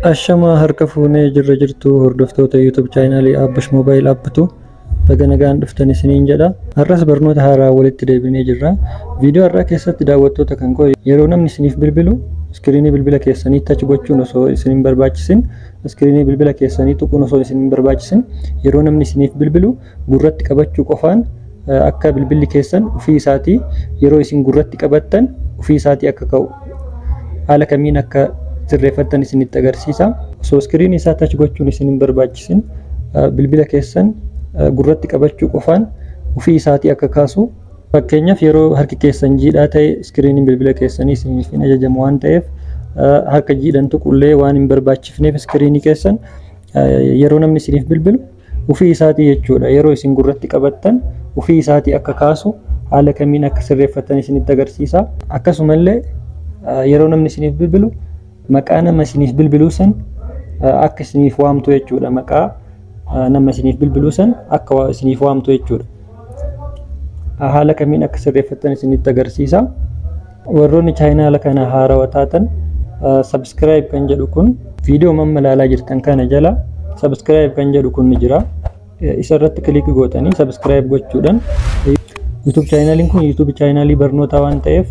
Ashama harka fuunee jirra jirtu hordoftoota YouTube chaanaalii Abbash Mobile Apptu baga nagaan dhuftan isiniin jedha. Har'as barnoota haaraa walitti deebinee jirra. Viidiyoo har'aa keessatti daawwattoota kan koo yeroo namni isiniif bilbilu iskiriinii bilbila keessanii touch gochuun osoo isiniin barbaachisin, iskiriinii bilbila keessanii tuquun osoo isiniin barbaachisin, yeroo namni isiniif bilbilu gurratti qabachuu qofaan akka bilbilli keessan ofii isaatii yeroo isin gurratti qabattan ofii isaatii akka ka'u haala kamiin akka sirreeffattan isinitti agarsiisa. Osoo iskiriinii isaa touch gochuun isiniin barbaachisin bilbila keessan gurratti qabachuu qofaan ofii isaatii akka kaasu. Fakkeenyaaf yeroo harki keessan jiidhaa ta'e iskiriiniin bilbila keessanii isiniif hin ajajamu waan ta'eef harka jiidhan tuqullee waan hin barbaachifneef iskiriinii keessan yeroo namni isiniif bilbilu ofii isaatii jechuudha. Yeroo isin gurratti qabattan ofii isaatii akka kaasu haala kamiin akka sirreeffattan isinitti agarsiisa. Akkasumallee yeroo namni isiniif bilbilu maqaa nama isiniif bilbiluu san akka isiniif waamtu jechuudha. Maqaa nama isiniif bilbiluu san akka isiniif waamtu jechuudha. Haala kamiin akka sirreeffattan isinitti agarsiisa. Warroonni chaanaala kana haarawaa taatan subscribe kan jedhu kun viidiyoo mamma ilaalaa jirtan kana jala subscribe kan jedhu kun ni jira. Isa irratti kilik gootanii subscribe gochuudhaan YouTube chaanaaliin kun YouTube chaanaalii barnootaa waan ta'eef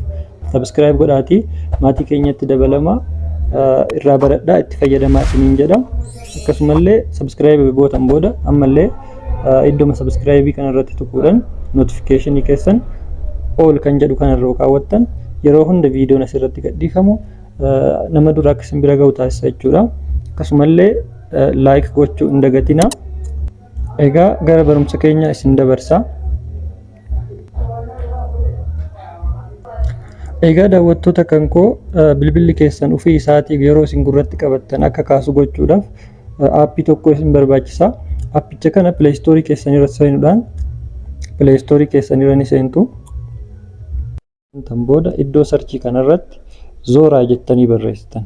subscribe godhaatii maatii keenyatti dabalama. Irraa baradhaa itti fayyadamaa isiniin jedha. Akkasumallee subscribe gootan booda ammallee iddoo subscribe kana irratti tuquudhaan notification keessan all kan jedhu kana irra kaawwattan yeroo hunda viidiyoon asirratti gadhiifamu nama dura akka isin bira ga'u taasisa jechuudha. Akkasumallee like gochuu hin dagatinaa. Egaa gara barumsa keenya isin dabarsa. Egaa daawwattoota kan koo bilbilli keessan ofii isaatii yeroo isin gurratti qabattan akka kaasu gochuudhaaf aappii tokko isin barbaachisa. Aappicha kana Play Store keessan irra seenuudhaan Play Store keessan irra ni seentu. Tan booda iddoo searchii kana irratti Zora jettanii barreessitan.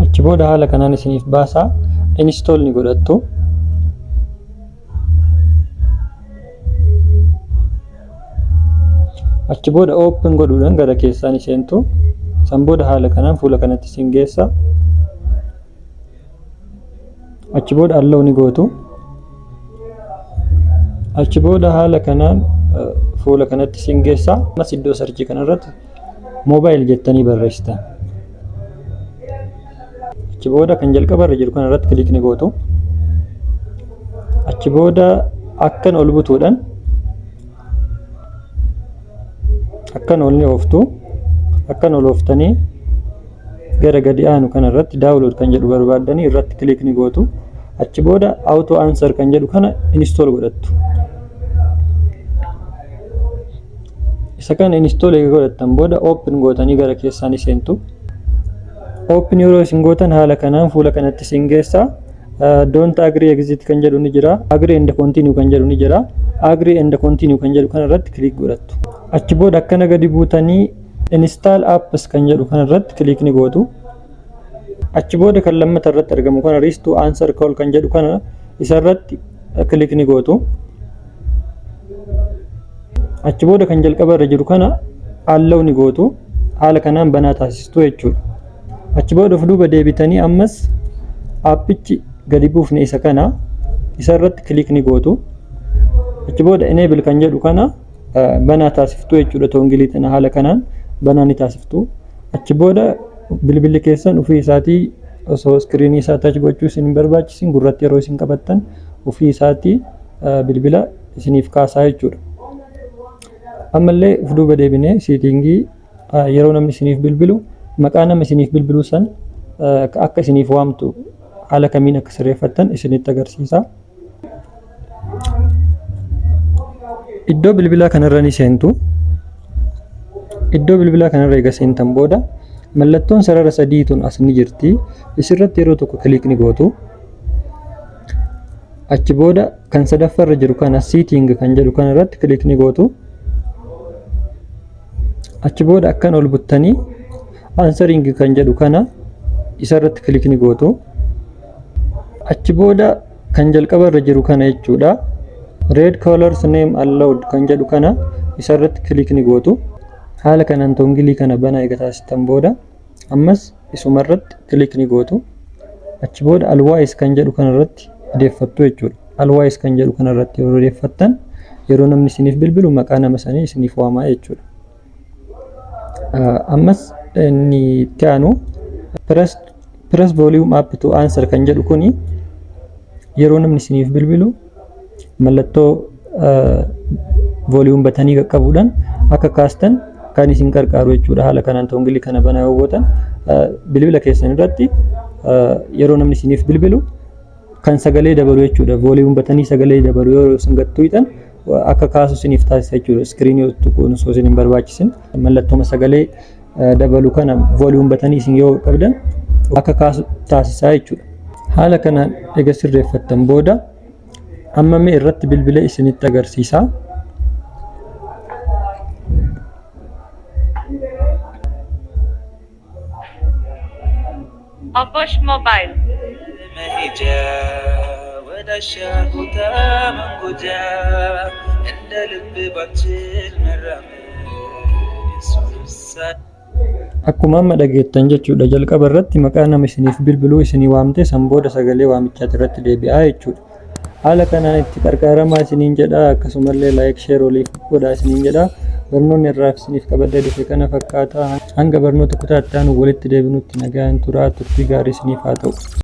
Achi booda haala kanaan isiniif baasaa install ni godhattu. Achi booda open godhuudhaan gara keessaan seentu. San booda haala kanaan fuula kanatti isin geessa. Achi booda allow ni gootu. Achi booda haala kanaan fuula kanatti isin geessa. Mas iddoo searchii kana irratti mobile jettanii barreessitan. Achi booda kan jalqaba irra jiru kana irratti kilik ni gootu. Achi booda akkan ol butuudhaan akkan ol ni ooftu. Akkan ol ooftanii gara gadi aanu kana irratti download kan jedhu barbaaddanii irratti kilik ni gootu. Achi booda auto answer kan jedhu kana install godhattu. Isa kana install godhattan booda open gootanii gara keessaan seentu. Open yeroo isin gootan haala kanaan fuula kanatti isin geessa. Don't agree exit kan jedhu ni jira. Agree and continue kan jedhu ni jira. Agree and continue kan jedhu kana irratti kilik godhattu. Achi booda akkana gadi buutanii install apps kan jedhu kana irratti kilik ni gootu. Achi booda kan lammata irratti argamu kana reach to answer call kan jedhu kana isa irratti kilik ni gootu. Achi booda kan jalqaba irra jiru kana allow ni gootu. Haala kanaan banaa taasistu jechuudha. Achi booda of duuba deebitanii ammas appichi gadi buufne isa kana isa irratti kilik ni gootu. Achi booda enable kan jedhu kana banaa taasiftu jechuudha. Toongiliitiin haala kanaan banaa ni taasiftu. Achi booda bilbilli keessan ofii isaatii osoo iskiriinii isaa touch gochuu isin hin barbaachisin gurratti yeroo isin qabattan ofii isaatii bilbila isiniif kaasaa jechuudha. Ammallee of duuba deebinee seetingii yeroo namni isiniif bilbilu maqaa nama isiniif bilbiluu san akka isiniif waamtu haala kamiin akka sirreeffattan isinitti agarsiisa. Iddoo bilbilaa kanarra ni seentu. Iddoo bilbilaa kanarra eega seentan booda mallattoon sarara sadiituun as ni jirti. Isirratti yeroo tokko kilik ni gootu. Achi booda kan sadaffaarra jiru kana setting kan jedhu kana irratti kilik ni gootu. Achi booda akkan ol buttanii answering kan jedhu kana isarratti kilik ni gootu. Achi booda kan jalqabarra jiru kana jechuudha. Red colors name allowed kan jedhu kana isarratti kilik ni gootu. haala kanaan tongilii kana banaa eega taasistan booda ammas isuma irratti kilik ni gootu. Achi booda alwaayis kan jedhu kanarratti deeffattu jechuudha. Alwaayis kan jedhu kanarratti yeroo deeffattan yeroo namni isiniif bilbilu maqaa nama sanii isiniif waamaa jechuudha. Ammas inni itti aanu press volume up to answer kan jedhu kuni yeroo namni isiniif bilbilu mallattoo volume batanii qaqqabuudhaan akka kaastan kan isin qarqaaru jechuudha. Haala kanaan tongilii kana banaa yoo gootan bilbila keessan irratti yeroo namni isiniif bilbilu kan sagalee dabalu jechuudha. Volume batanii sagalee dabalu yoo isin gattuutan akka kaasu isiniif taasisa jechuudha. Iskiriinii tuquun osoo isin hin barbaachisin mallattooma sagalee dabalu kana volume batanii isin yoo qabdan akka kaasu taasisa jechuudha. Haala kanaan eega sirreeffattan booda amma mee irratti bilbila isinitti agarsiisa. Abbosh Mobile akkuma amma dhageettan jechuudha. Jalqaba irratti maqaa nama isiniif bilbiluu isinii waamte san booda sagalee waamichaati irratti deebi'aa jechuudha. Haala kanaan itti qarqaaramaa isiniin jedha. Akkasumallee laayik sheer oliif godhaa isiniin jedha. Barnoonni irraa isiniif qabadee dhufe kana fakkaata. Hanga barnoota kutaa itti aanu walitti deebinutti nagaan turaa. Turtii gaarii isiniif haa ta'u.